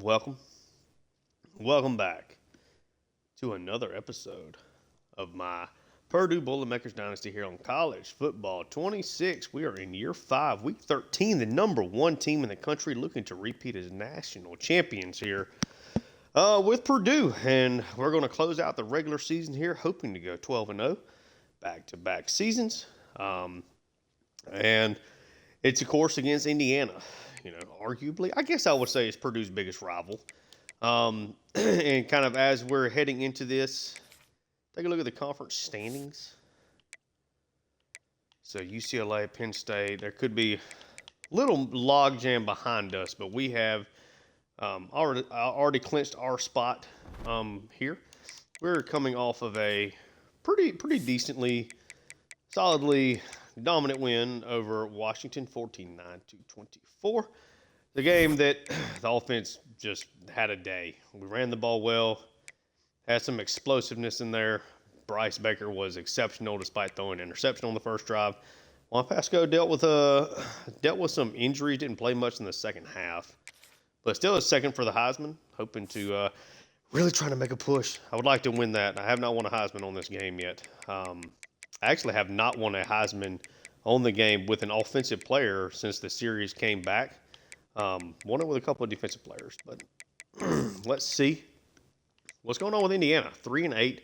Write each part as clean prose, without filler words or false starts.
welcome. Welcome back to another episode of my Purdue Boilermakers Dynasty here on College Football 26. We are in year 5, week 13, the number 1 team in the country looking to repeat as national champions here with Purdue. And we're going to close out the regular season here, hoping to go 12-0, back-to-back seasons. And it's, of course, against Indiana. Arguably, I guess I would say it's Purdue's biggest rival. And kind of as we're heading into this, take a look at the conference standings. So UCLA, Penn State, there could be a little logjam behind us, but we have already clinched our spot here. We're coming off of a pretty decently, solidly dominant win over Washington, 14-9-24. The game that the offense just had a day. We ran the ball well, had some explosiveness in there. Bryce Baker was exceptional despite throwing an interception on the first drive. Juan Pasco dealt with some injuries, didn't play much in the second half, but still a second for the Heisman, hoping to really trying to make a push. I would like to win that. I have not won a Heisman on this game yet. I actually have not won a Heisman on the game with an offensive player since the series came back. Won it with a couple of defensive players, but let's see what's going on with Indiana. 3-8.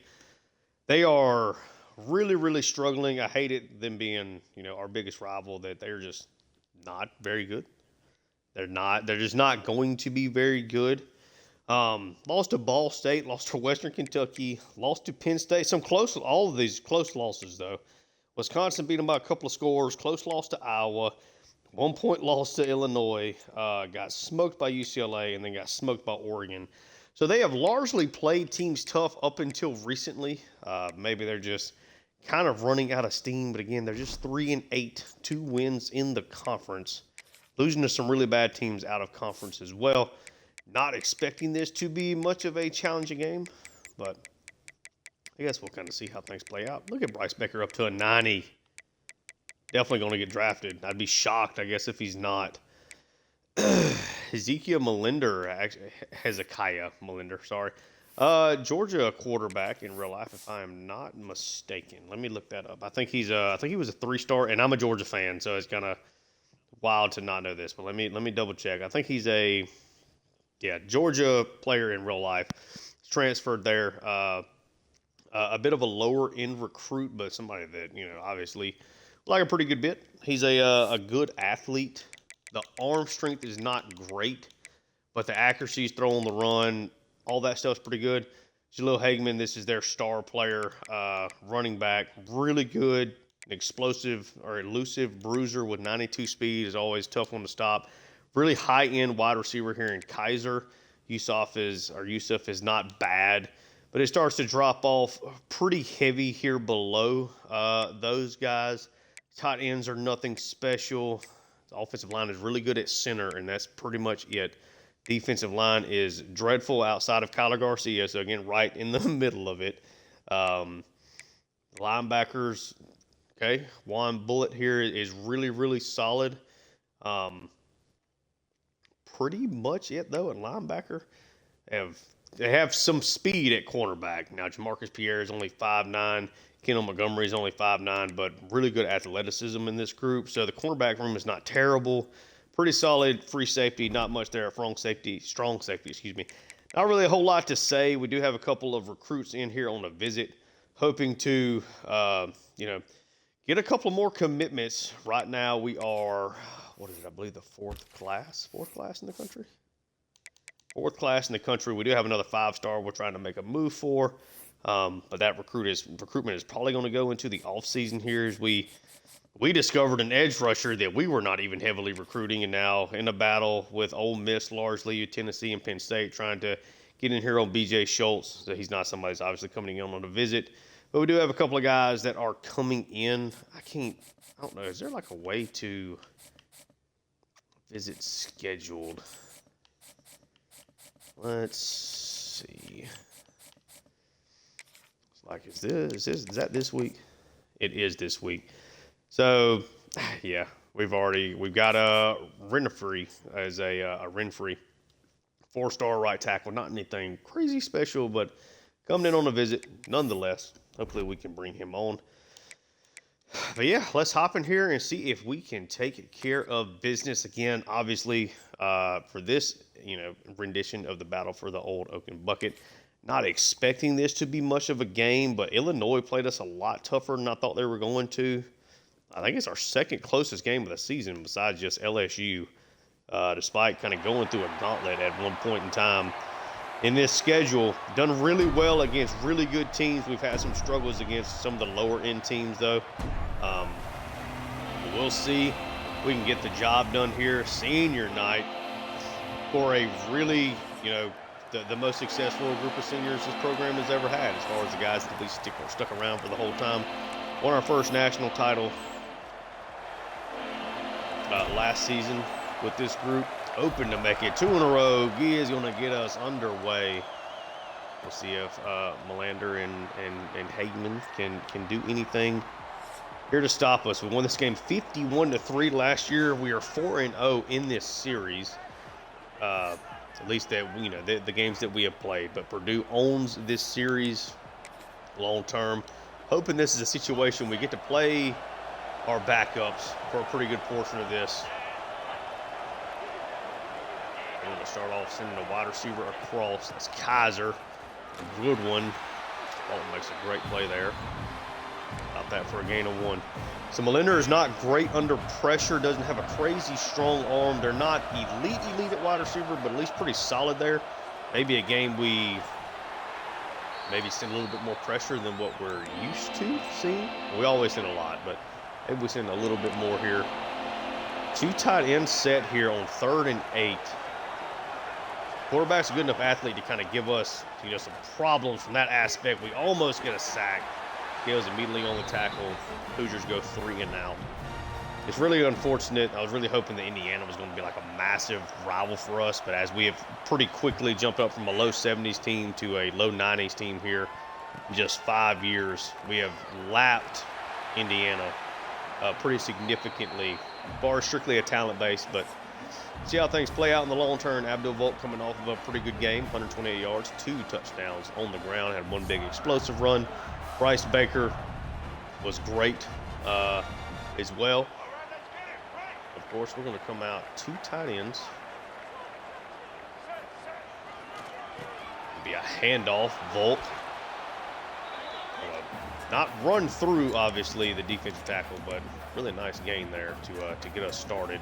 They are really struggling. I hated them being, our biggest rival, that they're just not very good. They're just not going to be very good. Lost to Ball State, lost to Western Kentucky, lost to Penn State. All of these close losses, though. Wisconsin beat them by a couple of scores, close loss to Iowa, 1-point loss to Illinois, got smoked by UCLA, and then got smoked by Oregon. So they have largely played teams tough up until recently. Maybe they're just kind of running out of steam, but again, they're just 3-8, 2 wins in the conference, losing to some really bad teams out of conference as well. Not expecting this to be much of a challenging game, but I guess we'll kind of see how things play out. Look at Bryce Baker up to a 90. Definitely going to get drafted. I'd be shocked, I guess, if he's not. Hezekiah Malinder, sorry. Georgia quarterback in real life, if I am not mistaken. Let me look that up. I think he was a 3-star, and I'm a Georgia fan, so it's kind of wild to not know this. But let me double check. I think he's a Georgia player in real life. He's transferred there. A bit of a lower end recruit, but somebody that obviously like a pretty good bit. He's a good athlete. The arm strength is not great, but the accuracy, he's throwing the run, all that stuff's pretty good. Jalil Hagman, this is their star player, running back, really good, explosive or elusive bruiser with 92 speed, is always a tough one to stop. Really high-end wide receiver here in Kaiser. Yusuf is not bad, but it starts to drop off pretty heavy here below those guys. Tight ends are nothing special. The offensive line is really good at center, and that's pretty much it. Defensive line is dreadful outside of Kyler Garcia, so again, right in the middle of it. Linebackers, okay, Juan Bullitt here is really solid. Pretty much it, though, at linebacker. They have some speed at cornerback. Now, Jamarcus Pierre is only 5'9". Kendall Montgomery is only 5'9", but really good athleticism in this group. So the cornerback room is not terrible. Pretty solid free safety, not much there at strong safety, Not really a whole lot to say. We do have a couple of recruits in here on a visit, hoping to, get a couple more commitments. Right now we are, I believe the fourth class in the country? Fourth class in the country. We do have another 5-star we're trying to make a move for. But that recruitment is probably going to go into the offseason here, as we discovered an edge rusher that we were not even heavily recruiting, and now in a battle with Ole Miss, largely Tennessee and Penn State, trying to get in here on B.J. Schultz. So he's not somebody that's obviously coming in on a visit. But we do have a couple of guys that are coming in. I don't know, is there like a way to visit scheduled? Let's see. Is that this week? It is this week. So, yeah, we've got a Renfrey as a Renfrey 4-star right tackle. Not anything crazy special, but coming in on a visit nonetheless. Hopefully we can bring him on. But yeah, let's hop in here and see if we can take care of business again. Obviously, for this, rendition of the battle for the Old Oaken Bucket, not expecting this to be much of a game, but Illinois played us a lot tougher than I thought they were going to. I think it's our second closest game of the season besides just LSU, despite kind of going through a gauntlet at one point in time. In this schedule, done really well against really good teams. We've had some struggles against some of the lower-end teams, though. We'll see if we can get the job done here. Senior night for a really, the most successful group of seniors this program has ever had, as far as the guys that we stuck around for the whole time. Won our first national title last season with this group. Open to make it 2 in a row. Guy is going to get us underway. We'll see if Melander and Hageman can do anything here to stop us. We won this game 51-3 last year. We are 4-0 in this series. At least that the games that we have played. But Purdue owns this series long term. Hoping this is a situation we get to play our backups for a pretty good portion of this. We're going to start off sending a wide receiver across. That's Kaiser. A good one. Dalton makes a great play there. About that for a gain of 1. So Melander is not great under pressure. Doesn't have a crazy strong arm. They're not elite at wide receiver, but at least pretty solid there. Maybe a game we send a little bit more pressure than what we're used to seeing. We always send a lot, but maybe we send a little bit more here. 2 tight ends set here on 3rd and 8. Quarterback's a good enough athlete to kind of give us, some problems from that aspect. We almost get a sack. Gales immediately on the tackle. Hoosiers go 3 and out. It's really unfortunate. I was really hoping that Indiana was going to be like a massive rival for us, but as we have pretty quickly jumped up from a low 70s team to a low 90s team here in just 5 years, we have lapped Indiana pretty significantly. Bar strictly a talent base, but see how things play out in the long term. Abdul Volk coming off of a pretty good game, 128 yards, 2 touchdowns on the ground, had 1 big explosive run. Bryce Baker was great as well. Of course, we're going to come out 2 tight ends. It'll be a handoff. Volk. Not run through, obviously, the defensive tackle, but really nice gain there to get us started.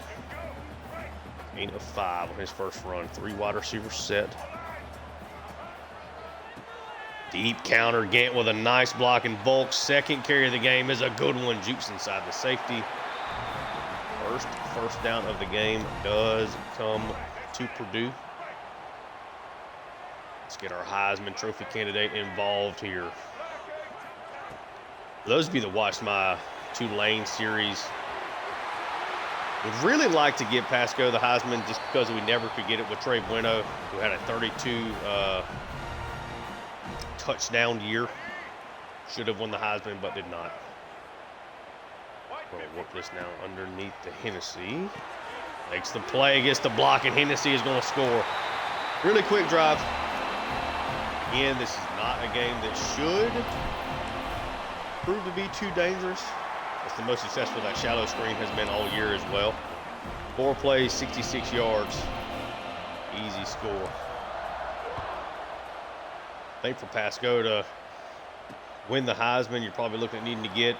Gain of 5 on his first run. 3 wide receivers set. Deep counter. Gant with a nice block, and Volk's second carry of the game is a good one. Jukes inside the safety. First down of the game does come to Purdue. Let's get our Heisman Trophy candidate involved here. For those of you that watched my Tulane series, would really like to get Pasco the Heisman just because we never could get it with Trey Bueno, who had a 32 touchdown year. Should have won the Heisman, but did not. We'll work this now underneath the Hennessy. Makes the play, gets the block, and Hennessy is going to score. Really quick drive. Again, this is not a game that should prove to be too dangerous. It's the most successful that shallow screen has been all year as well. 4 plays, 66 yards. Easy score. I think for Pasco to win the Heisman, you're probably looking at needing to get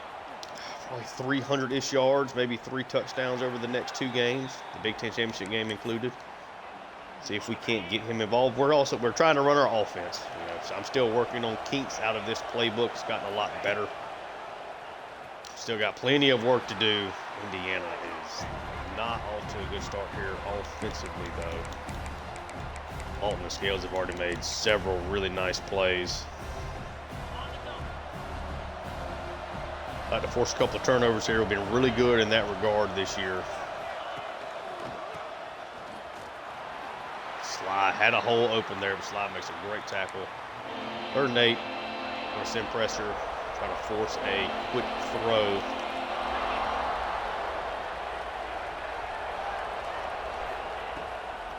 probably 300-ish yards, maybe 3 touchdowns over the next 2 games, the Big Ten Championship game included. See if we can't get him involved. We're trying to run our offense. So I'm still working on kinks out of this playbook. It's gotten a lot better. Still got plenty of work to do. Indiana is not off to a good start here offensively, though. Alton and Scales have already made several really nice plays. I'd like to force a couple of turnovers here. We've been really good in that regard this year. Sly had a hole open there, but Sly makes a great tackle. 3rd and 8. Going to send pressure. Try to force a quick throw.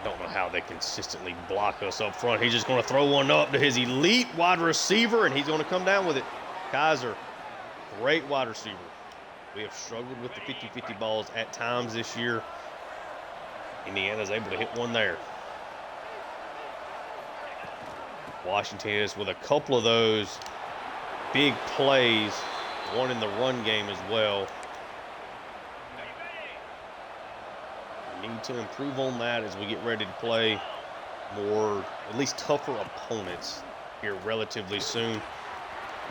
Don't know how they consistently block us up front. He's just going to throw one up to his elite wide receiver, and he's going to come down with it. Kaiser, great wide receiver. We have struggled with the 50-50 balls at times this year. Indiana's able to hit one there. Washington is with a couple of those big plays, one in the run game as well. We need to improve on that as we get ready to play more, at least tougher opponents here relatively soon.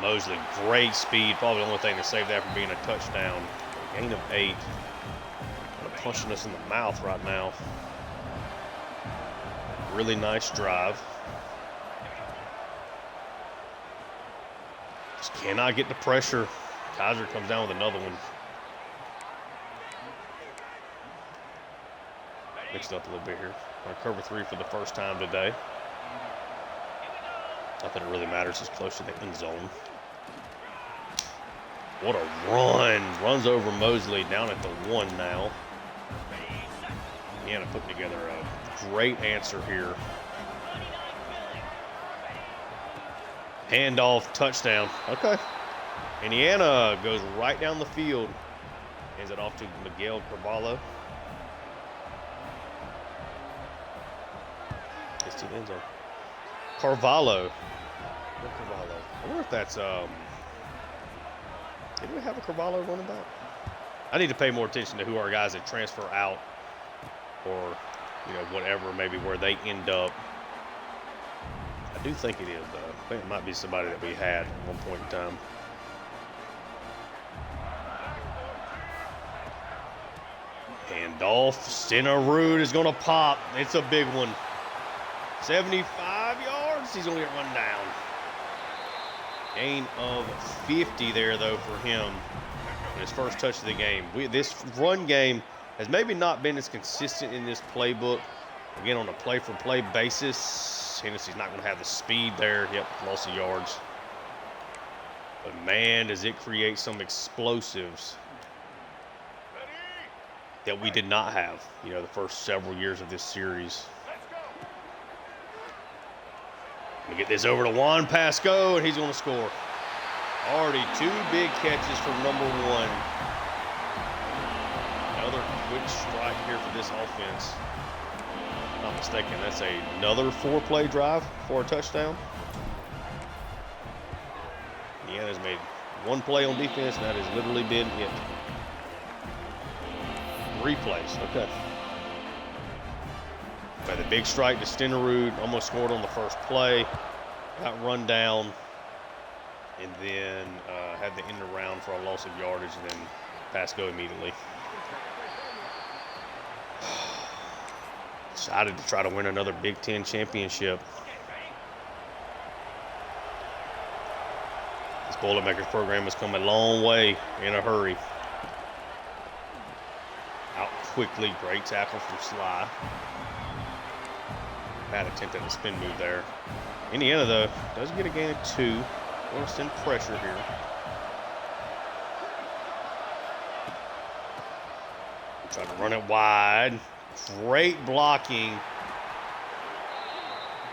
Mosley, great speed, probably the only thing to save that from being a touchdown. A gain of 8. Kind of punching us in the mouth right now. Really nice drive. Just cannot get the pressure. Kaiser comes down with another one. Mixed up a little bit here. On cover 3 for the first time today. Not that it really matters. It's close to the end zone. What a run. Runs over Mosley down at the 1 now. Indiana putting together a great answer here. Handoff, touchdown. Okay. Indiana goes right down the field. Hands it off to Miguel Carvalho. Gets to the end zone. Carvalho. I wonder if that's did we have a Carvalho running back? I need to pay more attention to who our guys that transfer out or, you know, whatever, maybe where they end up. I do think it is, though. I think it might be somebody that we had at one point in time. Handoff. Stenerud is going to pop. It's a big one. 75 yards. He's going to get run down. Gain of 50 there, though, for him. His first touch of the game. This run game has maybe not been as consistent in this playbook. Again, on a play-for-play basis, Tennessee's not going to have the speed there. Yep, loss of yards. But, man, does it create some explosives that we did not have, you know, the first several years of this series. We get this over to Juan Pasco, and he's going to score. Already 2 big catches from number 1. Another quick strike here for this offense. If I'm not mistaken, that's another 4-play drive for a touchdown. Indiana's made 1 play on defense, and that has literally been it. 3 plays, okay. By the big strike to Stenerud, almost scored on the first play. Got run down, and then had the end around for a loss of yardage, and then Pasco immediately. Decided to try to win another Big Ten championship. This Boilermakers program has come a long way in a hurry. Out quickly, great tackle from Sly. Bad attempt at a spin move there. Indiana, though, does get a gain of 2. Want to send pressure here. Trying to run it wide. Great blocking.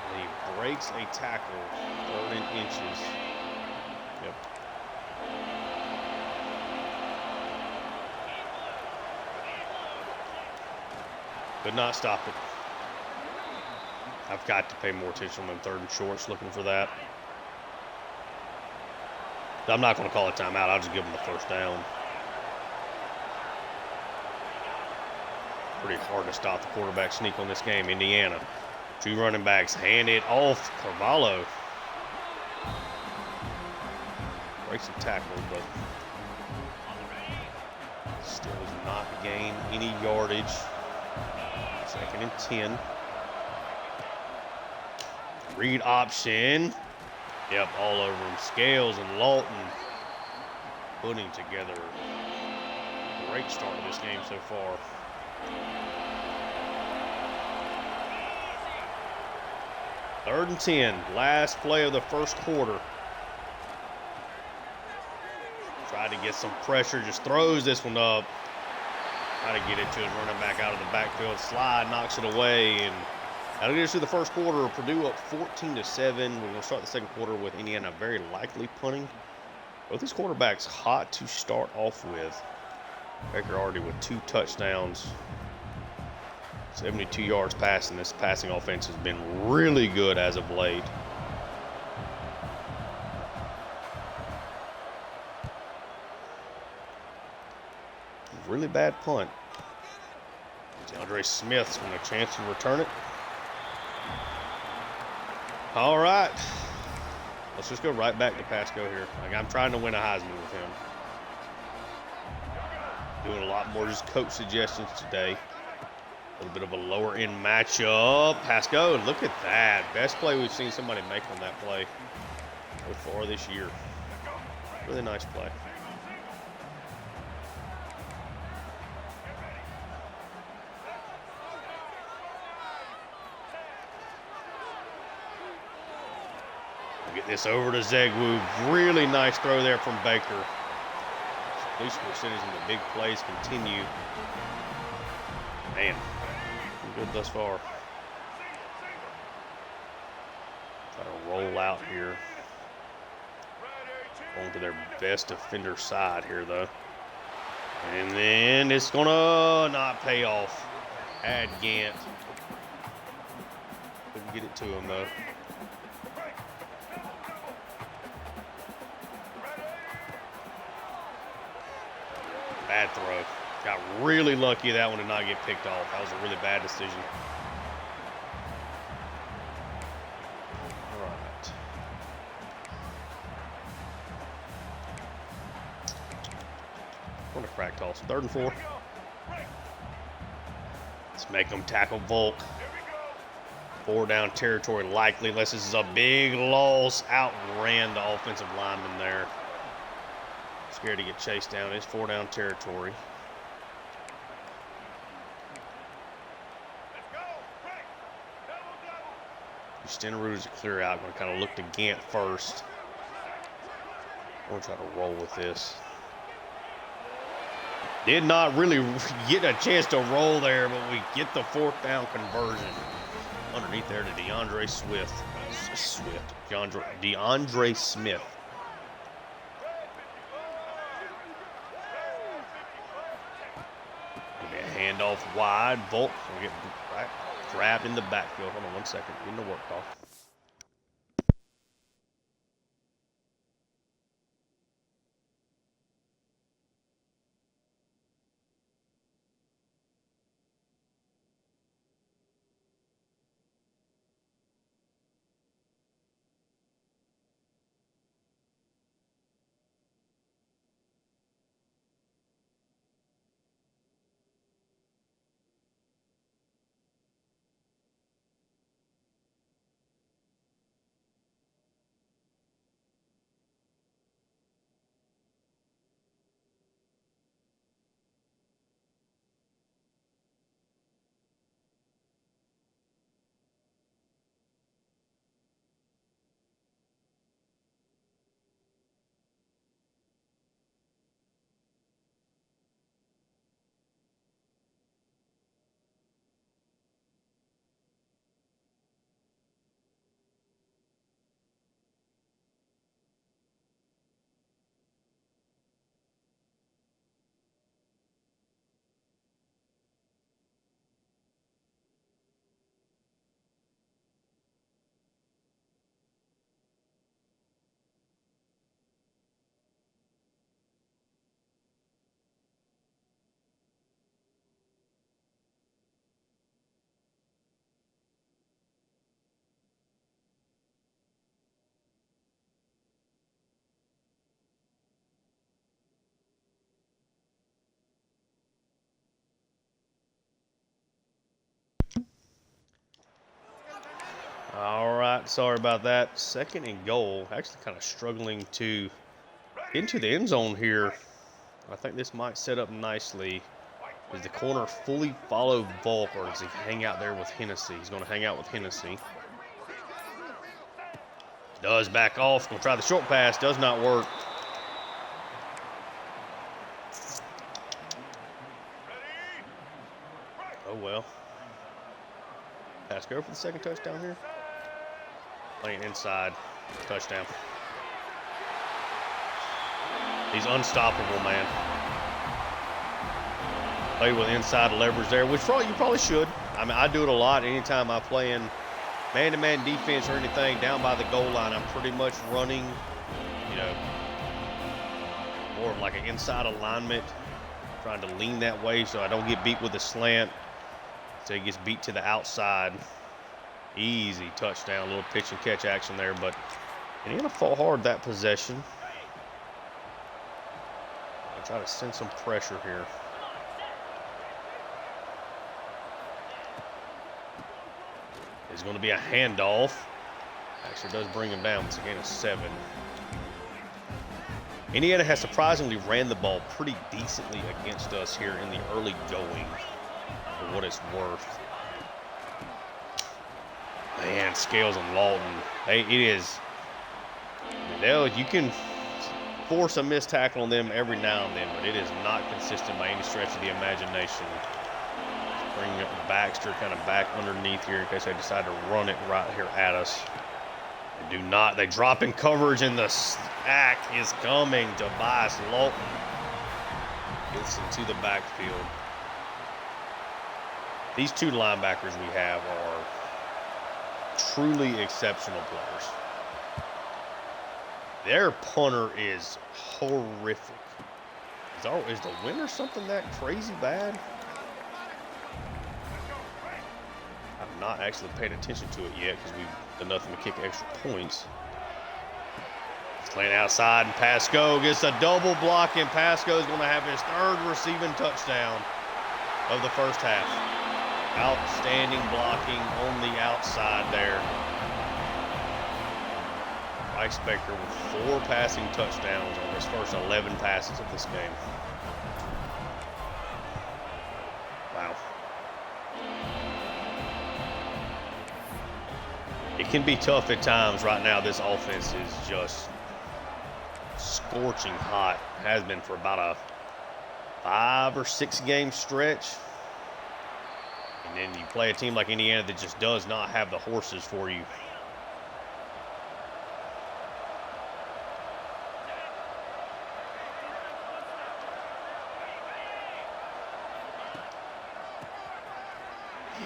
And he breaks a tackle. 3rd and inches. Yep. Could not stop it. I've got to pay more attention on 3rd and shorts, looking for that. I'm not going to call a timeout. I'll just give them the first down. Pretty hard to stop the quarterback sneak on this game. Indiana, 2 running backs, hand it off. Carvalho breaks a tackle, but still does not gain any yardage. 2nd and 10. Read option. Yep, all over him. Scales and Lawton putting together a great start to this game so far. Third and 10. Last play of the first quarter. Tried to get some pressure. Just throws this one up. Try to get it to his running back out of the backfield. Slide knocks it away, and That'll get us through the first quarter. Purdue up 14-7. We're going to start the second quarter with Indiana very likely punting. Both these quarterbacks hot to start off with. Baker already with 2 touchdowns. 72 yards passing. This passing offense has been really good as of late. Really bad punt. DeAndre Smith's going to chance to return it. All right. Let's just go right back to Pasco here. Like, I'm trying to win a Heisman with him. Doing a lot more just coach suggestions today. A little bit of a lower end matchup. Pasco, look at that. Best play we've seen somebody make on that play so far this year. Really nice play. Get this over to Zegwu. Really nice throw there from Baker. Completion percentage in the big plays continue. Man, good thus far. Try to roll out here. Going to their best defender side here, though. And then it's going to not pay off. Add Gant. Couldn't get it to him, though. Bad throw. Got really lucky that one did not get picked off. That was a really bad decision. All right. What a crack toss. 3rd and 4. Let's make them tackle Volk. 4 down territory likely, unless this is a big loss. Outran the offensive lineman there. Scared to get chased down. It's 4 down territory. Stenrud is a clear out. I'm going to kind of look to Gant first. I'm going to try to roll with this. Did not really get a chance to roll there, but we get the 4th down conversion. Underneath there to DeAndre Swift. DeAndre Smith. Handoff wide. Volk will get grabbed in the backfield. Hold on 1 second. Getting the work off. All right, sorry about that. 2nd and goal. Actually kind of struggling to get into the end zone here. I think this might set up nicely. Does the corner fully follow Volk, or does he hang out there with Hennessy? He's going to hang out with Hennessy. Does back off. Going to try the short pass. Does not work. Oh, well. Pass Let's go for the second touchdown here. Playing inside. Touchdown. He's unstoppable, man. Play with inside leverage there, which you probably should. I mean, I do it a lot anytime I play in man-to-man defense or anything down by the goal line. I'm pretty much running, you know, more of like an inside alignment, trying to lean that way so I don't get beat with a slant. So he gets beat to the outside. Easy touchdown, little pitch and catch action there, but Indiana fought hard that possession. I'll try to send some pressure here. It's going to be a handoff. Actually does bring him down. It's a gain of 7. Indiana has surprisingly ran the ball pretty decently against us here in the early going, for what it's worth. Man, Scales and Lawton. You can force a missed tackle on them every now and then, but it is not consistent by any stretch of the imagination. Bringing up Baxter kind of back underneath here in case they decide to run it right here at us. They do not. They drop in coverage, and the sack is coming. Tobias Lawton gets into the backfield. These two linebackers we have are truly exceptional players. Their punter is horrific. Is the winner something that crazy bad? I've not actually paid attention to it yet because we've done nothing to kick extra points. He's playing outside, and Pasco gets a double block, and Pasco is going to have his 3rd receiving touchdown of the first half. Outstanding blocking on the outside there. Bryce Baker with 4 passing touchdowns on his first 11 passes of this game. Wow. It can be tough at times. Right now, this offense is just scorching hot. Has been for about a 5 or 6 game stretch. And then you play a team like Indiana that just does not have the horses for you.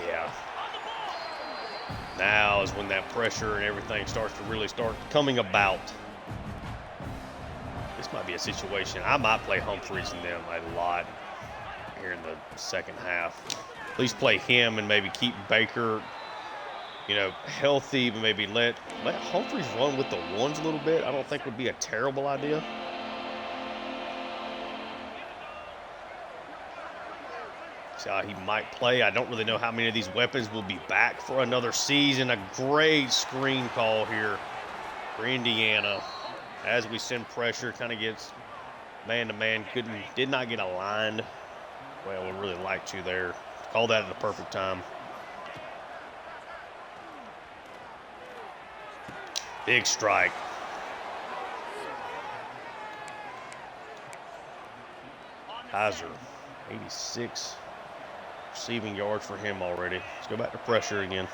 Yeah. Now is when that pressure and everything starts to really start coming about. This might be a situation. I might play Humphreys and them a lot here in the second half. At least play him and maybe keep Baker, you know, healthy, but maybe let Humphreys run with the ones a little bit. I don't think would be a terrible idea. See how he might play. I don't really know how many of these weapons will be back for another season. A great screen call here for Indiana as we send pressure. Kind of gets man-to-man. Did not get aligned. Well, would really like to there. Call that at the perfect time. Big strike. Kaiser, 86 receiving yards for him already. Let's go back to pressure again.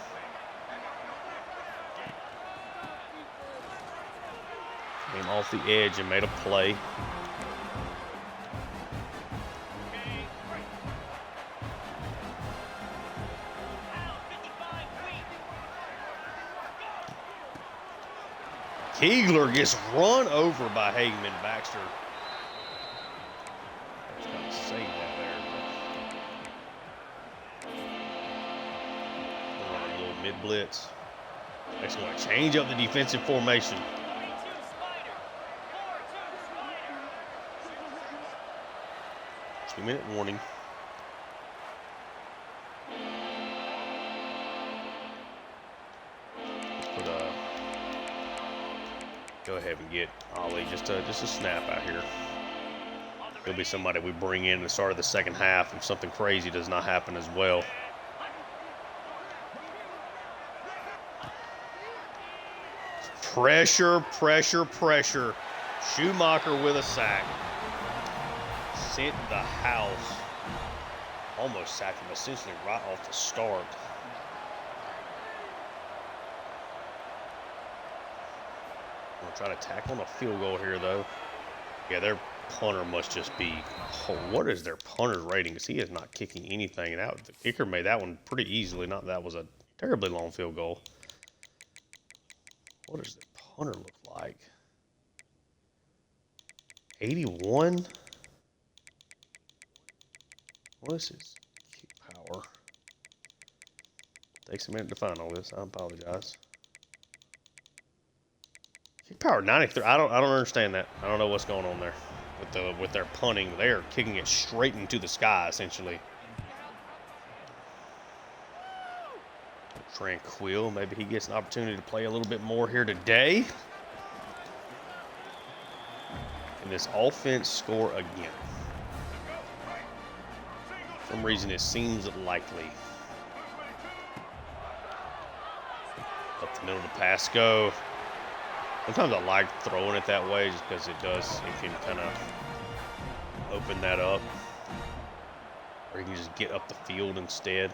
Came off the edge and made a play. Keegler gets run over by Hageman. Baxter. I was going to save that there. Run a little mid blitz. Actually going to change up the defensive formation. Two-minute warning. Go ahead and get Ollie just a snap out here. There'll be somebody we bring in at the start of the second half if something crazy does not happen as well. Pressure, pressure, pressure. Schumacher with a sack. Sent the house. Almost sacked him essentially right off the start. try to tack on a field goal here, though. Yeah, their punter must just be. Oh, what is their punter's rating? Because he is not kicking anything. And the kicker made that one pretty easily. Not that was a terribly long field goal. What does the punter look like? 81? What is his kick power? Takes a minute to find all this. I apologize. Kick power 93. I don't understand that. I don't know what's going on there with their punting. They're kicking it straight into the sky essentially. Tranquil, maybe he gets an opportunity to play a little bit more here today. And this offense score again. For some reason it seems likely. Up the middle of the pass go. Sometimes I like throwing it that way just because it can kind of open that up. Or you can just get up the field instead.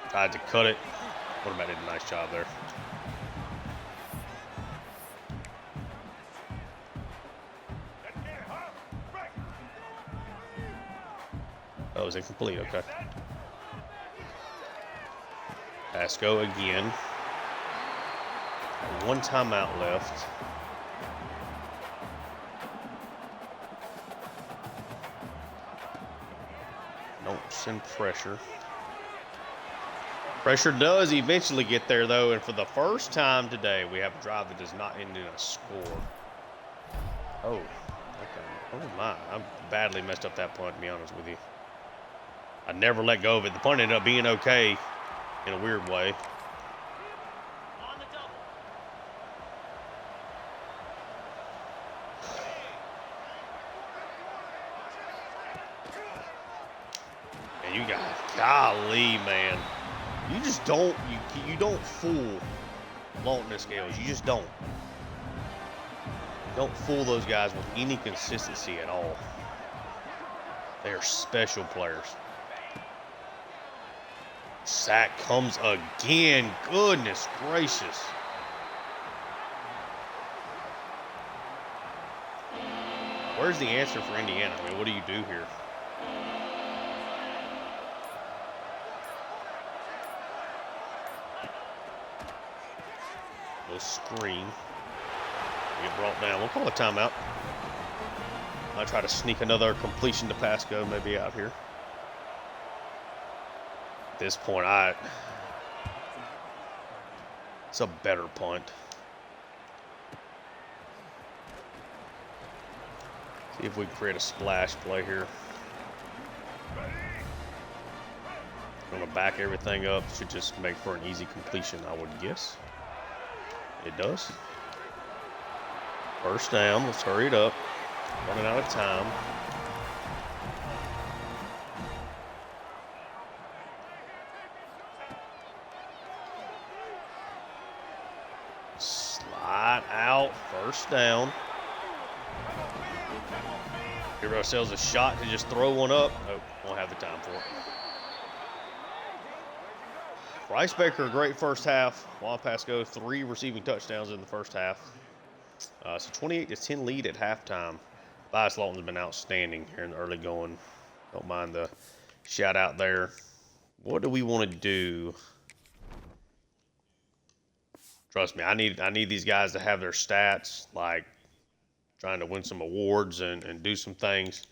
Tried to cut it. Quarterback did a nice job there. Oh, it was incomplete. Okay. Pass go again. One timeout left. Don't send pressure. Pressure does eventually get there, though, and for the first time today, we have a drive that does not end in a score. Oh, okay. Oh my! I badly messed up that punt, to be honest with you. I never let go of it. The punt ended up being okay in a weird way. And you got, golly, man. You just don't, you don't fool Lawton and Scales. You just don't. Don't fool those guys with any consistency at all. They are special players. Sack comes again. Goodness gracious. Where's the answer for Indiana? I mean, what do you do here? Little screen. Get brought down. We'll call a timeout. I'll try to sneak another completion to Pasco maybe out here. At this point, it's a better punt. See if we can create a splash play here. Going to back everything up. Should just make for an easy completion, I would guess. It does. First down. Let's hurry it up. Running out of time. Slide out. First down. Give ourselves a shot to just throw one up. Nope, won't have the time for it. Rice Baker, a great first half. Juan Pasco, 3 receiving touchdowns in the first half. So 28-10 lead at halftime. Bias Lawton's been outstanding here in the early going. Don't mind the shout out there. What do we want to do? Trust me, I need these guys to have their stats, like trying to win some awards and do some things.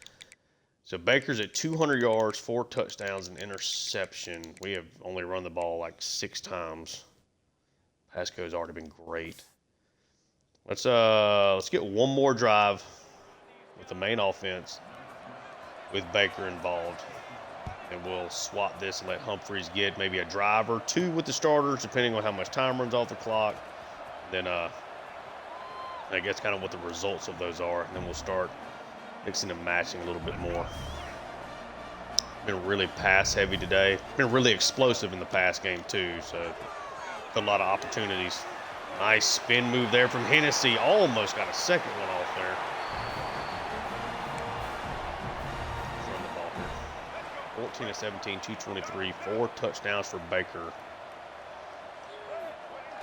So Baker's at 200 yards, 4 touchdowns, and interception. We have only run the ball like 6 times. Pasco's already been great. Let's get one more drive with the main offense with Baker involved. And we'll swap this and let Humphreys get maybe a drive or 2 with the starters, depending on how much time runs off the clock. Then I guess kind of what the results of those are. And then we'll start mixing and matching a little bit more. Been really pass heavy today. Been really explosive in the pass game too, so a lot of opportunities. Nice spin move there from Hennessy. Almost got a second one off there. Let's run the ball here. 14-17, 223, 4 touchdowns for Baker.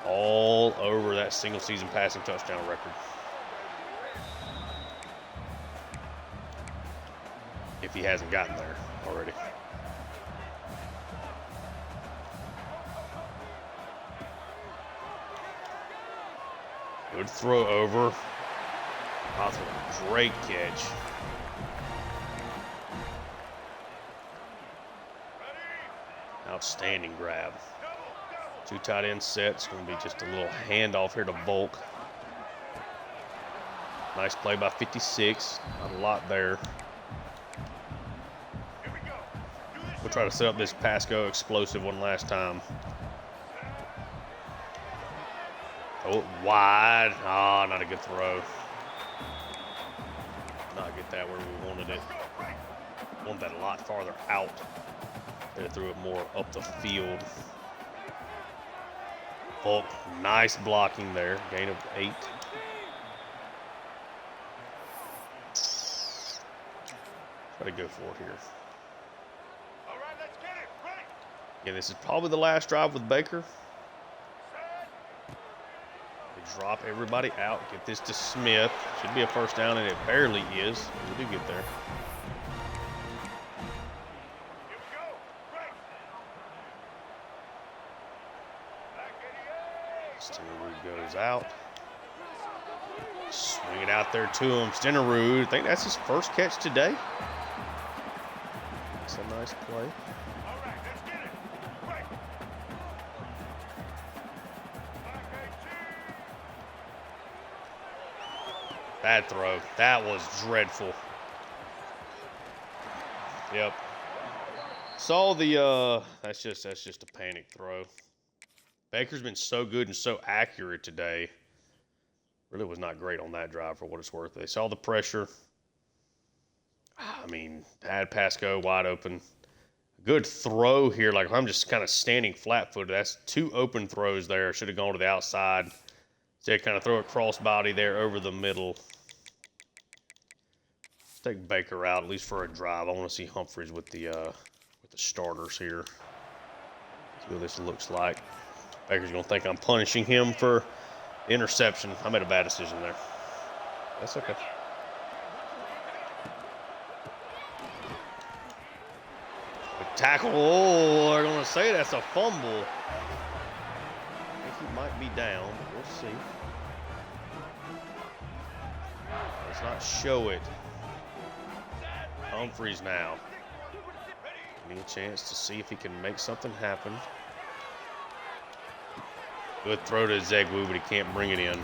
all over that single-season passing touchdown record. If he hasn't gotten there already. Good throw over. Great catch. Outstanding grab. 2 tight end sets. Going to be just a little handoff here to Volk. Nice play by 56. Not a lot there. We'll try to set up this Pasco explosive one last time. Oh, wide. Oh, not a good throw. Not get that where we wanted it. Wanted that a lot farther out. They threw it more up the field. Volk, nice blocking there. Gain of 8. Try to go for it here. All right, let's get it. Ready. Again, this is probably the last drive with Baker. They drop everybody out. Get this to Smith. Should be a first down, and it barely is. We do get there. Here we go. Right. Stenerud goes out. Swing it out there to him. Stenerud, I think that's his first catch today. That's a nice play. All right, let's get it. Right. Bad throw. That was dreadful. Yep. Saw the that's just a panic throw. Baker's been so good and so accurate today. Really was not great on that drive for what it's worth. They saw the pressure. I mean, had Pasco wide open. Good throw here. Like, I'm just kind of standing flat-footed. That's 2 open throws there. Should have gone to the outside. Instead, kind of throw a crossbody there over the middle. Take Baker out, at least for a drive. I want to see Humphries with the starters here. See what this looks like. Baker's going to think I'm punishing him for the interception. I made a bad decision there. That's okay. Good tackle. Oh, they're going to say that's a fumble. I think he might be down, but we'll see. Let's not show it. Humphries now. Getting a chance to see if he can make something happen. Good throw to Zegwu, but he can't bring it in.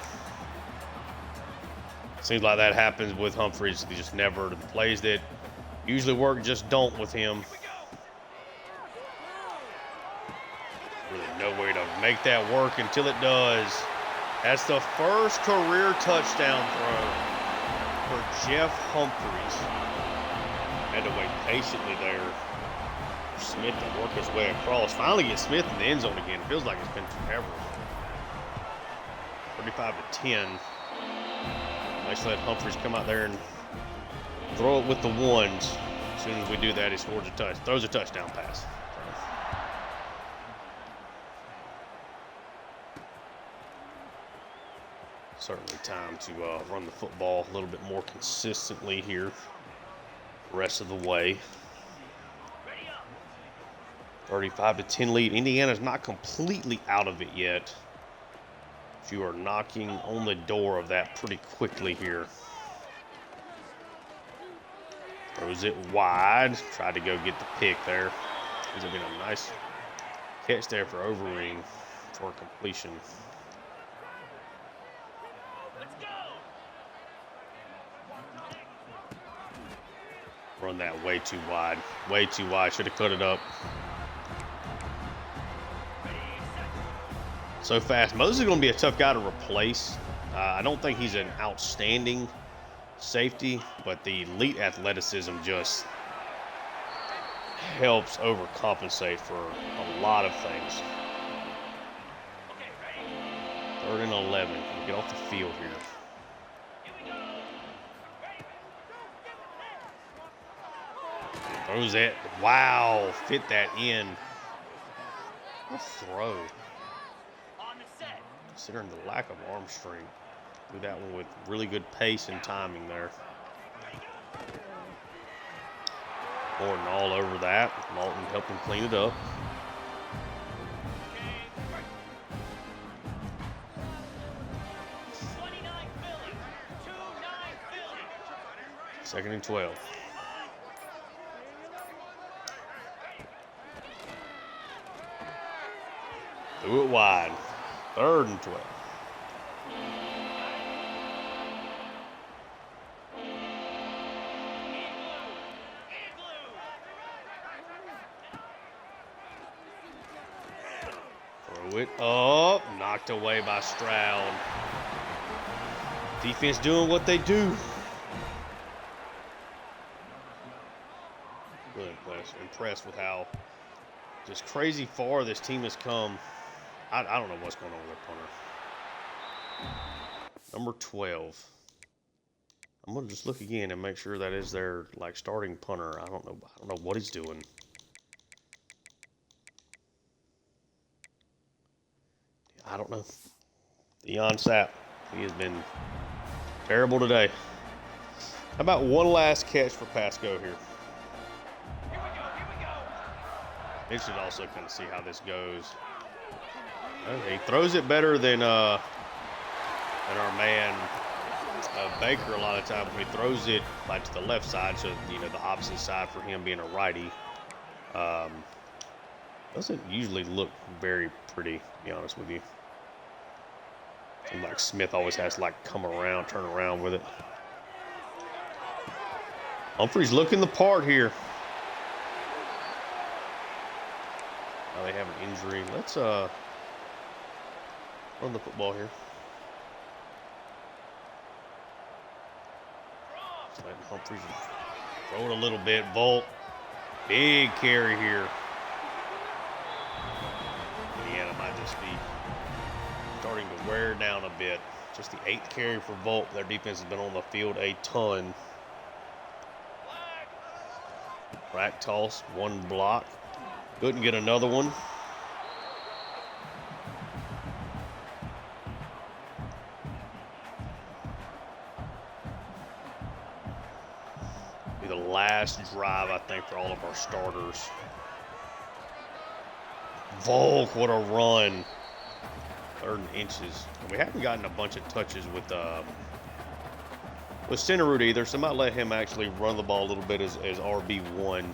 Seems like that happens with Humphries. He just never, the plays that usually work just don't with him. Really no way to make that work until it does. That's the first career touchdown throw for Jeff Humphries. Had to wait patiently there for Smith to work his way across. Finally get Smith in the end zone again. Feels like it's been forever. 35-10. Nice let Humphries come out there and throw it with the ones. As soon as we do that, he scores a touch. Throws a touchdown pass. Certainly time to run the football a little bit more consistently here. The rest of the way. 35-10 lead. Indiana's not completely out of it yet. You are knocking on the door of that pretty quickly here. Throws it wide. Tried to go get the pick there. It's been a nice catch there for Overeem for completion. Run that way too wide. Way too wide. Should have cut it up. So fast. Moses is going to be a tough guy to replace. I don't think he's an outstanding safety, but the elite athleticism just helps overcompensate for a lot of things. 3rd and 11. Get off the field here. Throws it. Wow. Fit that in. What a throw. considering the lack of arm strength. Do that one with really good pace and timing there. Morton all over that. Malton helped him clean it up. Second and 12. Threw it wide. Third and 12. Throw it up. Knocked away by Stroud. Defense doing what they do. Really impressed with how just crazy far this team has come. I don't know what's going on with their punter. Number 12. I'm gonna just look again and make sure that is their starting punter. I don't know what he's doing. I don't know. Deion Sapp. He has been terrible today. How about one last catch for Pasco here? It should also kind of see how this goes. He throws it better than our man Baker a lot of times. When he throws it to the left side, so the opposite side for him being a righty, doesn't usually look very pretty, to be honest with you. Seems like Smith always has to come around, turn around with it. Humphrey's looking the part here. Now they have an injury. Let's run the football here. Just letting Humphreys throw it a little bit. Volt, big carry here. Indiana might just be starting to wear down a bit. Just the 8th carry for Volt. Their defense has been on the field a ton. Rack toss, one block. Couldn't get another one. Be the last drive, I think, for all of our starters. Volk, what a run. 3rd and inches. And we haven't gotten a bunch of touches with Centerroot either, so I might let him actually run the ball a little bit as RB1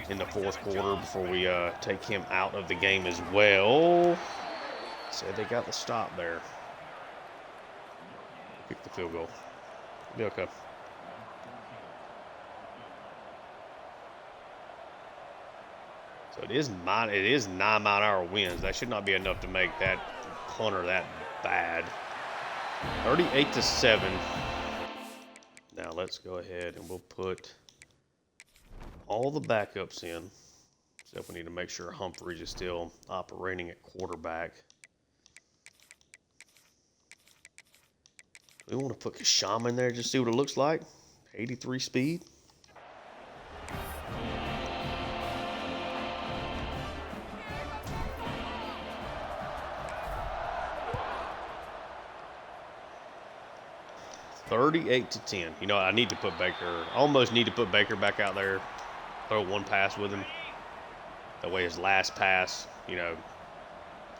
in the 4th quarter before we take him out of the game as well. So they got the stop there. Kick the field goal. Be okay. So it is 9-mile-an-hour winds. That should not be enough to make that punter that bad. 38-7. Now let's go ahead and we'll put all the backups in. So we need to make sure Humphreys is still operating at quarterback. We want to put Kashama in there, just see what it looks like. 83 speed. $38-10. I need to put Baker. Almost need to put Baker back out there. Throw one pass with him. That way, his last pass, here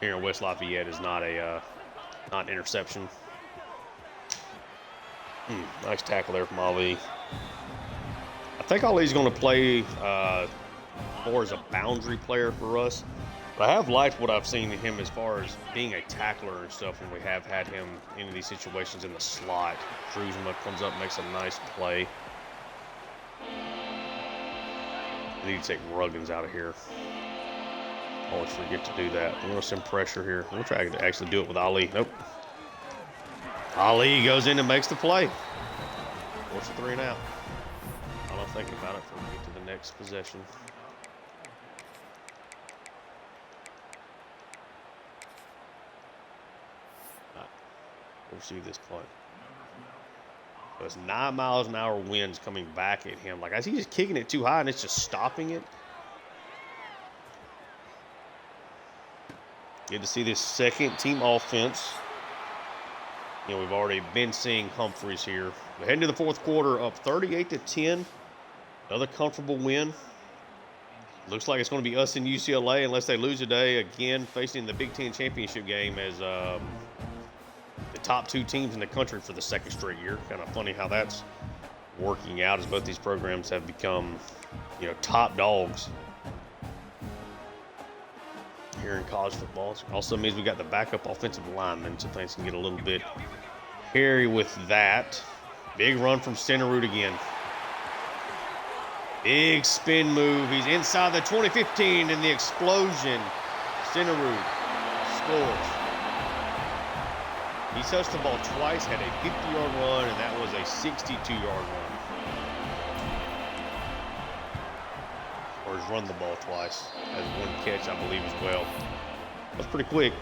in West Lafayette, is not an interception. Nice tackle there from Ali. I think Ali's going to play more as a boundary player for us. But I have liked what I've seen in him as far as being a tackler and stuff when we have had him in these situations in the slot. Druzma comes up, makes a nice play. I need to take Ruggins out of here. Always forget to do that. I'm going to send pressure here. We'll try to actually do it with Ali. Nope. Ali goes in and makes the play. Force a 3 and out. I'm not thinking about it before we get to the next possession. Receive this punt. So it's 9-mile-an-hour winds coming back at him. Is he just kicking it too high and it's just stopping it? Good to see this second-team offense. You know, we've already been seeing Humphreys here. We're heading to the fourth quarter, up 38-10. Another comfortable win. Looks like it's going to be us and UCLA unless they lose today. Again, facing the Big Ten championship game as the top two teams in the country for the second straight year. Kind of funny how that's working out as both these programs have become, you know, top dogs here in college football. It also means we got the backup offensive lineman, so things can get a little bit hairy with that. Big run from Stenerud again. Big spin move. He's inside the 20-15 and the explosion. Stenerud scores. He touched the ball twice, had a 50-yard run, and that was a 62-yard run. Or he's run the ball twice. Has one catch, I believe, as well. That's pretty quick.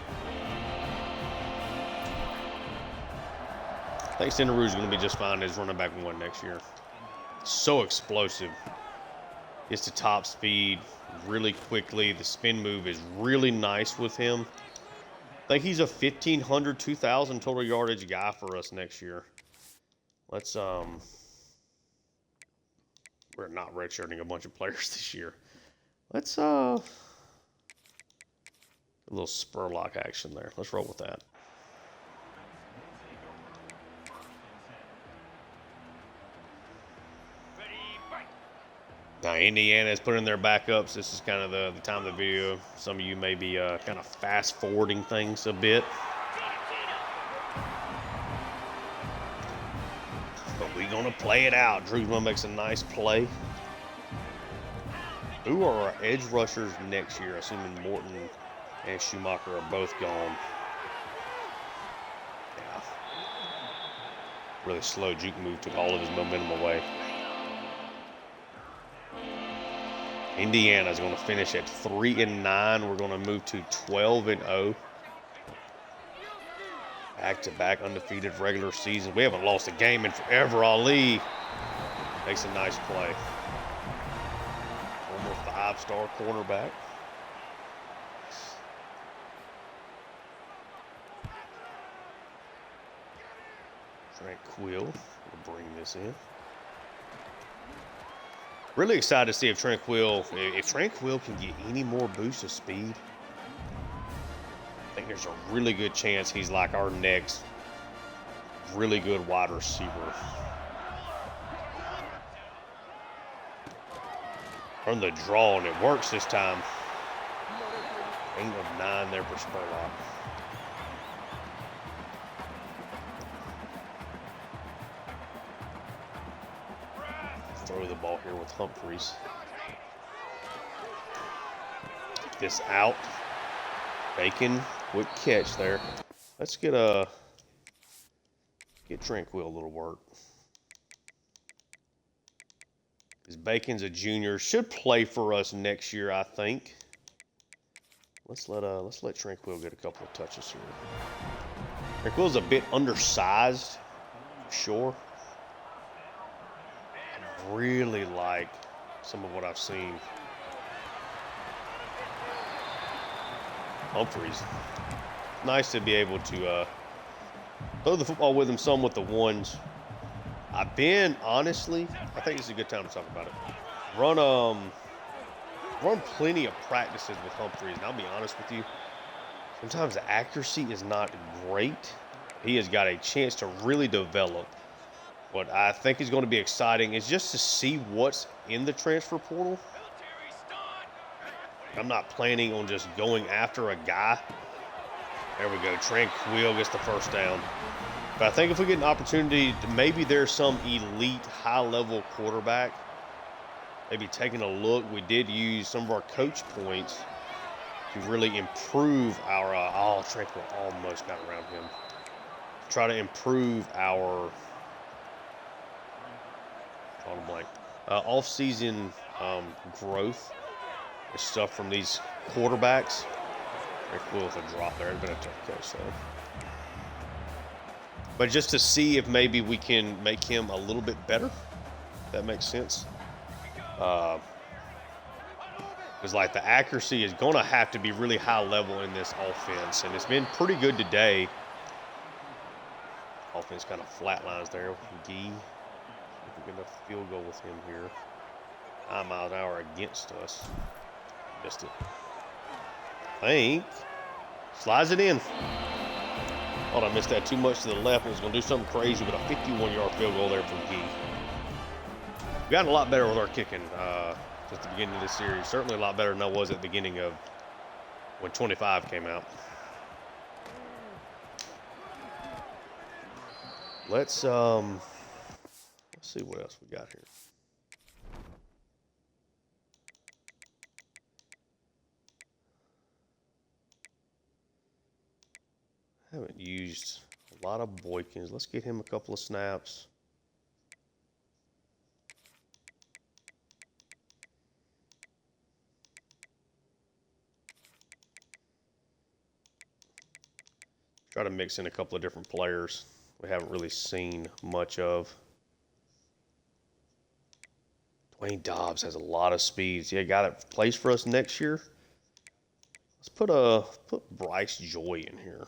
I think Stenerud is going to be just fine as running back one next year. So explosive. Gets to top speed really quickly. The spin move is really nice with him. I think he's a 1,500, 2,000 total yardage guy for us next year. Let's we're not redshirting a bunch of players this year. Let's a little spur lock action there. Let's roll with that. Now, Indiana has put in their backups. This is kind of the time of the video. Some of you may be kind of fast-forwarding things a bit. But we're going to play it out. Drewsman makes a nice play. Who are our edge rushers next year, assuming Morton and Schumacher are both gone? Yeah. Really slow juke move, took all of his momentum away. Indiana is going to finish at 3-9. We're going to move to 12-0. Back-to-back undefeated regular season. We haven't lost a game in forever. Ali makes a nice play. Former 5-star cornerback. Tranquil will bring this in. Really excited to see if Tranquil can get any more boost of speed. I think there's a really good chance he's like our next really good wide receiver. Run the draw, and it works this time. 8 of 9 there for Spurlock. Throw the ball here with Humphreys. Get this out. Bacon, quick catch there. Let's get Tranquil a little work. Because Bacon's a junior, should play for us next year, I think. Let's let Tranquil get a couple of touches here. Tranquil's a bit undersized, for sure. Really like some of what I've seen. Humphreys. Nice to be able to throw the football with him some with the ones. I've been, honestly, I think this is a good time to talk about it. Run plenty of practices with Humphreys, and I'll be honest with you, sometimes the accuracy is not great. He has got a chance to really develop. What I think is going to be exciting is just to see what's in the transfer portal. I'm not planning on just going after a guy. There we go. Tranquil gets the first down. But I think if we get an opportunity, maybe there's some elite high-level quarterback. Maybe taking a look. We did use some of our coach points to really improve our Tranquil almost got around him. Try to improve our off-season growth and stuff from these quarterbacks. Very cool with a drop there. It's been a tough catch, though. But just to see if maybe we can make him a little bit better, if that makes sense. Because, like, the accuracy is going to have to be really high level in this offense. And it's been pretty good today. Offense kind of flatlines there with Gee. If we get a field goal with him here. 9 miles an hour against us. Missed it. I think. Slides it in. Thought I missed that too much to the left. It was going to do something crazy, but a 51-yard field goal there from Gee. We've gotten a lot better with our kicking since the beginning of this series. Certainly a lot better than I was at the beginning of when 25 came out. Let's see what else we got here. Haven't used a lot of Boykins. Let's get him a couple of snaps. Try to mix in a couple of different players we haven't really seen much of. Dwayne Dobbs has a lot of speed. Is he a guy that plays for us next year? Let's put Bryce Joy in here.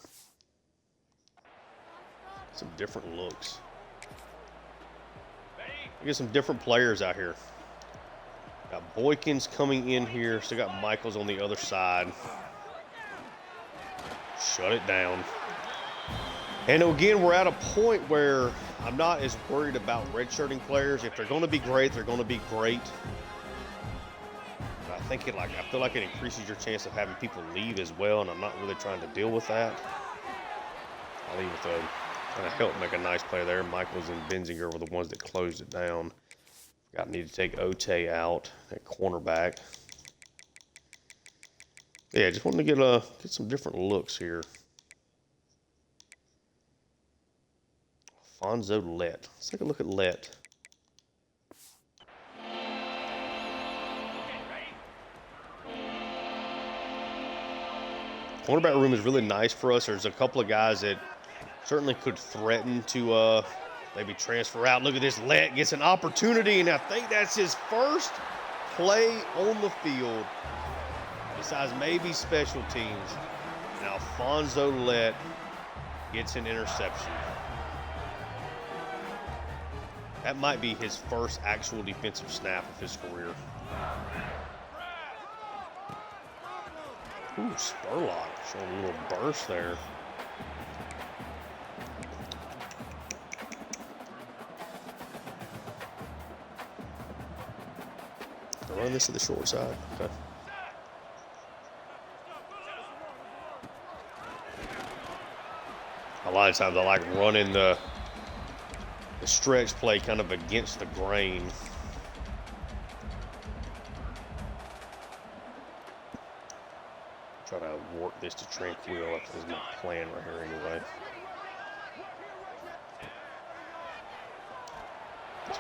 Some different looks. We get some different players out here. Got Boykins coming in here. Still got Michaels on the other side. Shut it down. And again, we're at a point where I'm not as worried about redshirting players. If they're going to be great, they're going to be great. But I feel like it increases your chance of having people leave as well, and I'm not really trying to deal with that. I'll leave with trying to help make a nice play there. Michaels and Benzinger were the ones that closed it down. Need to take Ote out at cornerback. Yeah, just wanted to get some different looks here. Fonzo Lett. Let's take a look at Lett. Cornerback room is really nice for us. There's a couple of guys that certainly could threaten to maybe transfer out. Look at this. Lett gets an opportunity, and I think that's his first play on the field, besides maybe special teams. Now, Fonzo Lett gets an interception. That might be his first actual defensive snap of his career. Ooh, Spurlock showing a little burst there. I'll run this to the short side. Okay. A lot of times I like running the stretch play kind of against the grain. Try to work this to Tranquil. That is my plan right here anyway.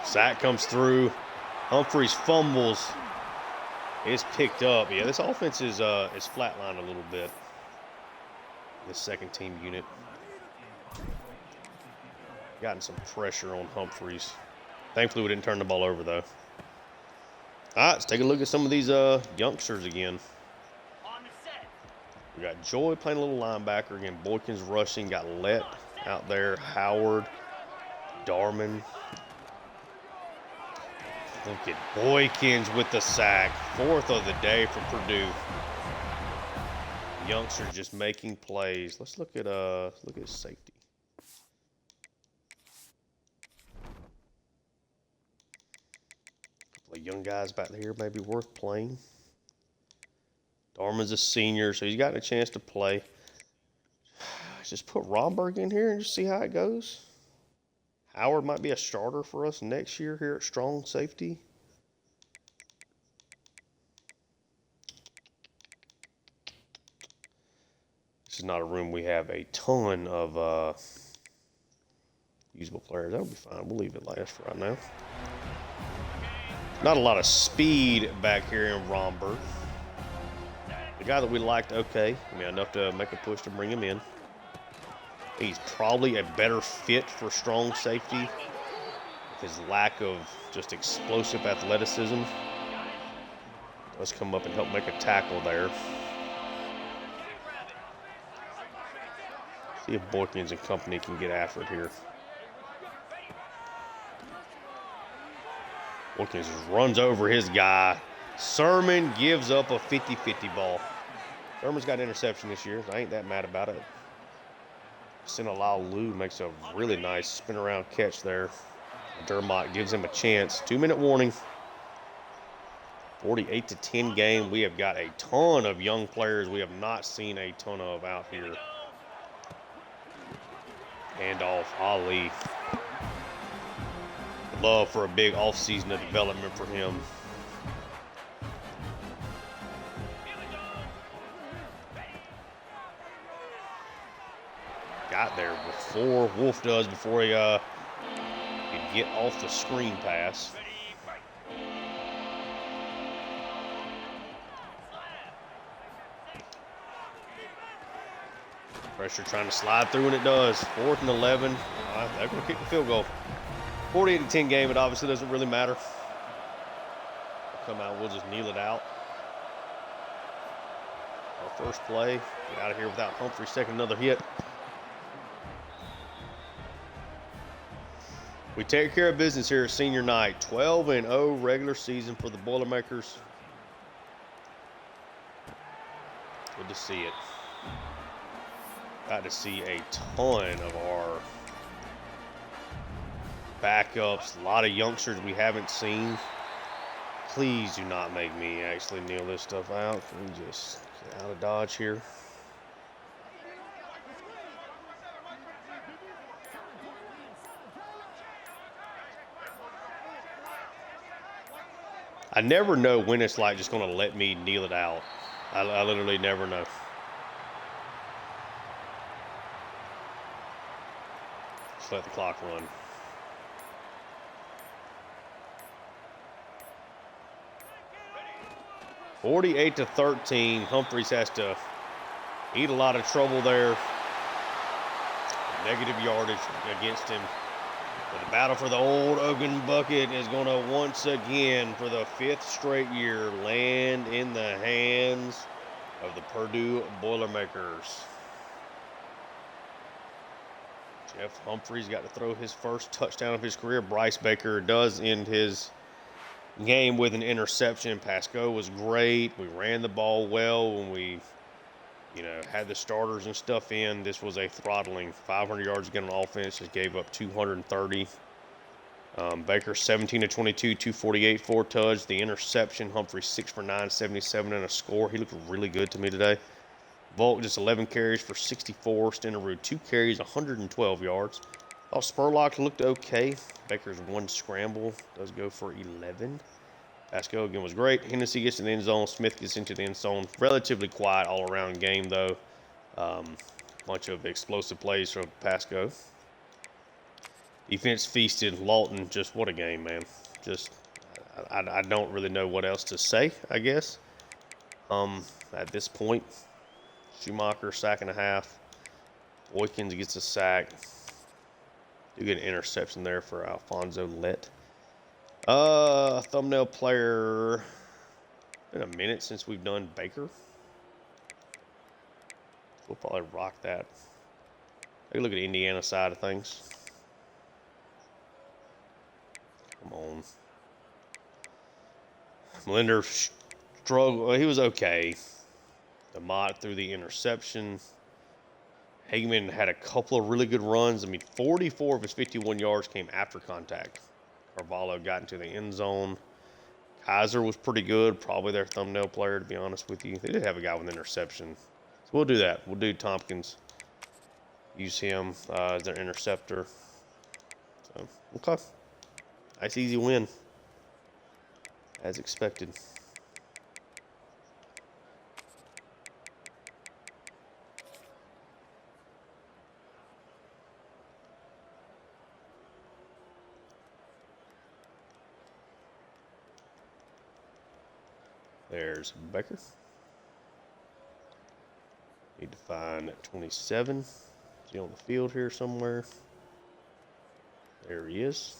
Sack comes through. Humphreys fumbles. It's picked up. Yeah, this offense is flatlined a little bit. This second team unit. Gotten some pressure on Humphreys. Thankfully, we didn't turn the ball over, though. All right, let's take a look at some of these youngsters again. We got Joy playing a little linebacker. Again, Boykins rushing. Got Lett out there. Howard. Darman. Look at Boykins with the sack. 4th of the day for Purdue. Youngsters just making plays. Let's look at safety. Young guys back here may be worth playing. Darman's a senior, so he's gotten a chance to play. Just put Romberg in here and just see how it goes. Howard might be a starter for us next year here at strong safety. This is not a room we have a ton of usable players. That'll be fine. We'll leave it last for right now. Not a lot of speed back here in Romberg. The guy that we liked, okay. I mean, enough to make a push to bring him in. He's probably a better fit for strong safety. His lack of just explosive athleticism. Let's come up and help make a tackle there. See if Boykins and company can get after it here. Boykins just runs over his guy. Sermon gives up a 50-50 ball. Sermon's got an interception this year. I ain't that mad about it. Sinalalu makes a really nice spin around catch there. Dermott gives him a chance. 2-minute warning. 48-10 game. We have got a ton of young players we have not seen a ton of out here. Handoff, Ali. Love for a big offseason of development for him. Got there before Wolf does, before he could get off the screen pass. Pressure trying to slide through, and it does. 4th and 11. They're going to kick the field goal. 48-10 game. It obviously doesn't really matter. We'll come out. We'll just kneel it out. Our first play. Get out of here without Humphreys taking another hit. We take care of business here at senior night. 12-0 regular season for the Boilermakers. Good to see it. Got to see a ton of our backups. A lot of youngsters we haven't seen. Please do not make me actually kneel this stuff out. Can we just get out of Dodge here? I never know when it's like just going to let me kneel it out. I literally never know. Just let the clock run. (48-13). Humphreys has to eat a lot of trouble there. Negative yardage against him. But the battle for the old Ogun bucket is going to once again, for the 5th straight year, land in the hands of the Purdue Boilermakers. Jeff Humphreys got to throw his first touchdown of his career. Bryce Baker does end his game with an interception. Pasco was great. We ran the ball well when we, had the starters and stuff in. This was a throttling. 500 yards again on offense. Just gave up 230. Baker 17-22, 248, 4 touchdowns. The interception. Humphreys 6 for 9, 77 and a score. He looked really good to me today. Volk just 11 carries for 64. Stenerud 2 carries, 112 yards. Thought Spurlock looked okay. Baker's 1 scramble does go for 11. Pasco again was great. Hennessy gets in the end zone. Smith gets into the end zone. Relatively quiet all-around game, though. Bunch of explosive plays from Pasco. Defense feasted. Lawton, just what a game, man. Just, I don't really know what else to say, I guess. At this point, Schumacher, sack and a half. Boykins gets a sack. Do get an interception there for Alfonso Lett. Thumbnail player. Been a minute since we've done Baker. We'll probably rock that. Take a look at the Indiana side of things. Come on. Linder struggled. Well, he was okay. DeMott threw the interception. Hageman had a couple of really good runs. 44 of his 51 yards came after contact. Carvalho got into the end zone. Kaiser was pretty good. Probably their thumbnail player, to be honest with you. They did have a guy with an interception. So we'll do that. We'll do Tompkins. Use him as their interceptor. So, okay. Nice, easy win. As expected. There's Baker. Need to find 27. Is he on the field here somewhere? There he is.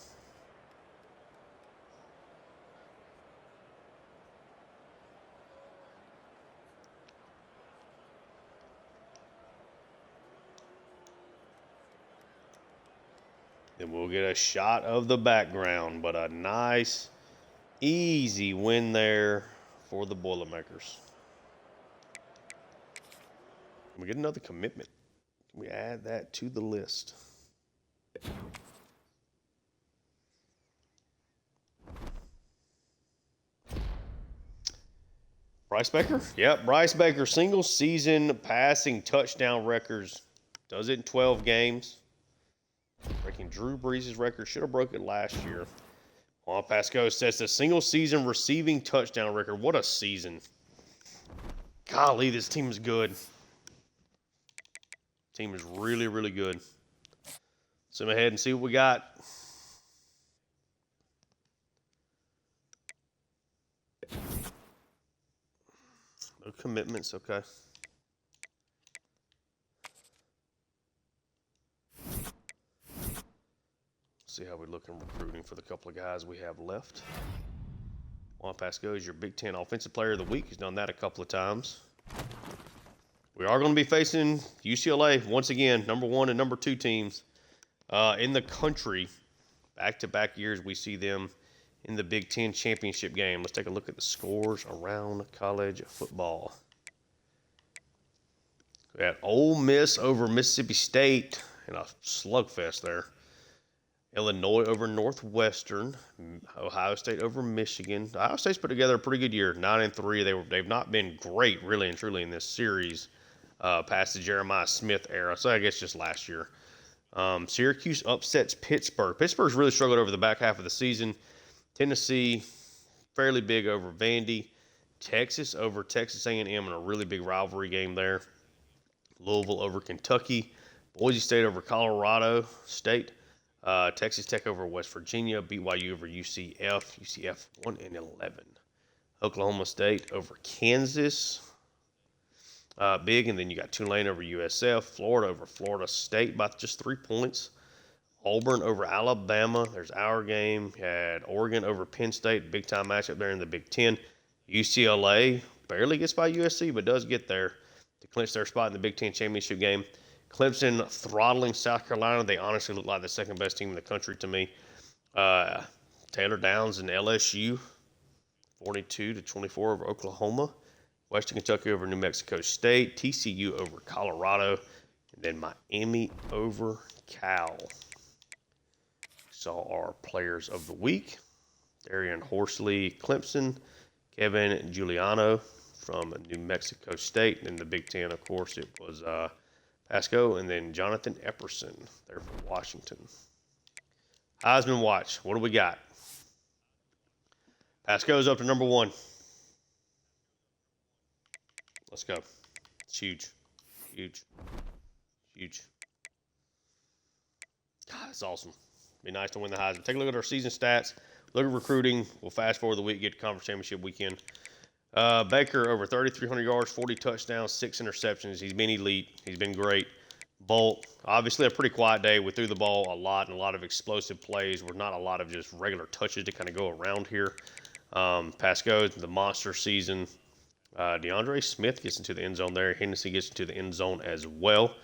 then we'll get a shot of the background. But a nice, easy win there for the Boilermakers. Can we get another commitment? Can we add that to the list? Bryce Baker? Yep, Bryce Baker, single season passing touchdown records. Does it in 12 games. Breaking Drew Brees' record. Should have broke it last year. Juan Pasco sets a single season receiving touchdown record. What a season. Golly, this team is good. Team is really, really good. Zoom ahead and see what we got. No commitments, okay. See how we look in recruiting for the couple of guys we have left. Juan Pasco is your Big Ten Offensive Player of the Week. He's done that a couple of times. We are going to be facing UCLA once again, number 1 and number 2 teams in the country. Back-to-back years we see them in the Big Ten championship game. Let's take a look at the scores around college football. We had Ole Miss over Mississippi State in a slugfest there. Illinois over Northwestern. Ohio State over Michigan. Ohio State's put together a pretty good year, 9-3. They've not been great, really and truly, in this series past the Jeremiah Smith era. So I guess just last year. Syracuse upsets Pittsburgh. Pittsburgh's really struggled over the back half of the season. Tennessee, fairly big over Vandy. Texas over Texas A&M in a really big rivalry game there. Louisville over Kentucky. Boise State over Colorado State. Texas Tech over West Virginia. BYU over UCF. UCF 1-11. Oklahoma State over Kansas. Big, and then you got Tulane over USF. Florida over Florida State by just 3 points. Auburn over Alabama. There's our game. You had Oregon over Penn State. Big time matchup there in the Big Ten. UCLA barely gets by USC, but does get there to clinch their spot in the Big Ten championship game. Clemson throttling South Carolina. They honestly look like the second best team in the country to me. Taylor Downs and LSU, 42-24 over Oklahoma. Western Kentucky over New Mexico State. TCU over Colorado. And then Miami over Cal. Saw our players of the week. Darian Horsley, Clemson. Kevin Giuliano from New Mexico State. And in the Big Ten, of course, it was Pasco, and then Jonathan Epperson there for Washington. Heisman watch. What do we got? Pasco's up to number 1. Let's go. It's huge. Huge. Huge. God, that's awesome. Be nice to win the Heisman. Take a look at our season stats. Look at recruiting. We'll fast forward the week, get to conference championship weekend. Baker over 3,300 yards, 40 touchdowns, 6 interceptions. He's been elite. He's been great. Bolt, obviously a pretty quiet day. We threw the ball a lot and a lot of explosive plays. We're not a lot of just regular touches to kind of go around here. Pasco, the monster season. DeAndre Smith gets into the end zone there. Hennessy gets into the end zone as well.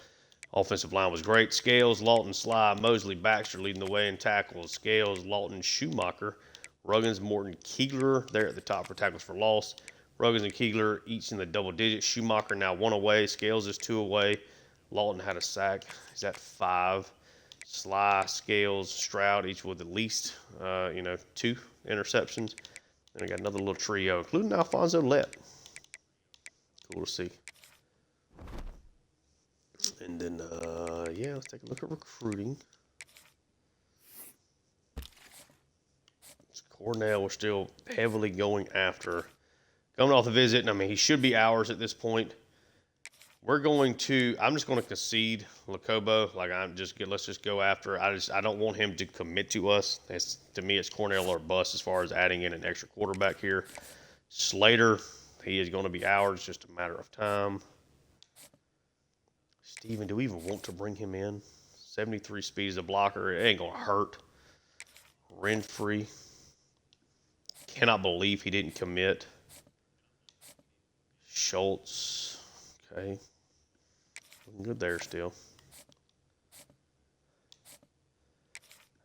Offensive line was great. Scales, Lawton, Sly, Mosley, Baxter leading the way in tackles. Scales, Lawton, Schumacher, Ruggins, Morton, Keegler there at the top for tackles for loss. Ruggins and Keegler each in the double digits. Schumacher now 1 away. Scales is 2 away. Lawton had a sack. He's at 5. Sly, Scales, Stroud each with at least 2 interceptions. And I got another little trio, including Alfonso Lett. Cool to see. And then, let's take a look at recruiting. It's Cornell we're still heavily going after. Coming off the visit, and I mean, he should be ours at this point. I'm just going to concede Lacobo. Let's just go after. I don't want him to commit to us. To me, it's Cornell or bust as far as adding in an extra quarterback here. Slater, he is going to be ours, just a matter of time. Steven, do we even want to bring him in? 73 speed as a blocker. It ain't going to hurt. Renfrey. Cannot believe he didn't commit. Schultz. Okay. Looking good there still.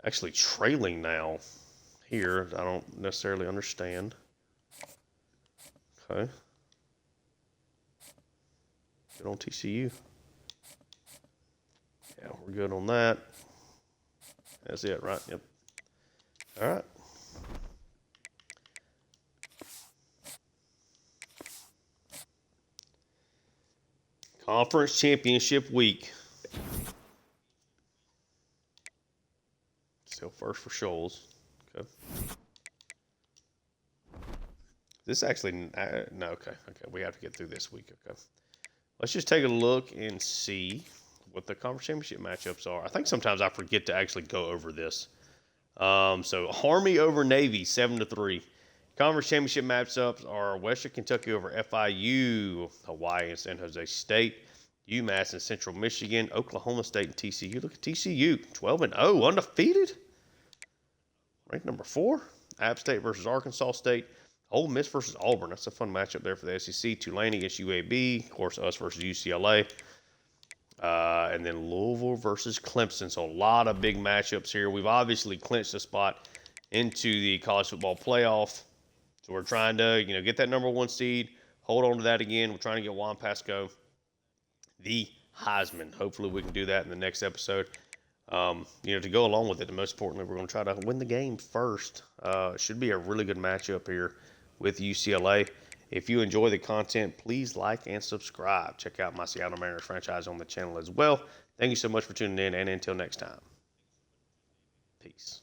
actually trailing now here. I don't necessarily understand. Okay. Good on TCU. Yeah, we're good on that. That's it, right? Yep. All right. Conference Championship Week. Still first for Shoals. Okay. This actually, no, okay. We have to get through this week. Okay. Let's just take a look and see what the conference championship matchups are. I think sometimes I forget to actually go over this. So Army over Navy, 7-3. Conference championship matchups are Western Kentucky over FIU, Hawaii and San Jose State, UMass and Central Michigan, Oklahoma State and TCU. Look at TCU, 12-0, undefeated. Ranked number 4. App State versus Arkansas State. Ole Miss versus Auburn. That's a fun matchup there for the SEC. Tulane against UAB. Of course, us versus UCLA. And then Louisville versus Clemson. So a lot of big matchups here. We've obviously clinched a spot into the college football playoff. So we're trying to, get that number 1 seed. Hold on to that again. We're trying to get Juan Pasco the Heisman. Hopefully we can do that in the next episode. To go along with it, and most importantly, we're going to try to win the game first. It should be a really good matchup here with UCLA. If you enjoy the content, please like and subscribe. Check out my Seattle Mariners franchise on the channel as well. Thank you so much for tuning in, and until next time, peace.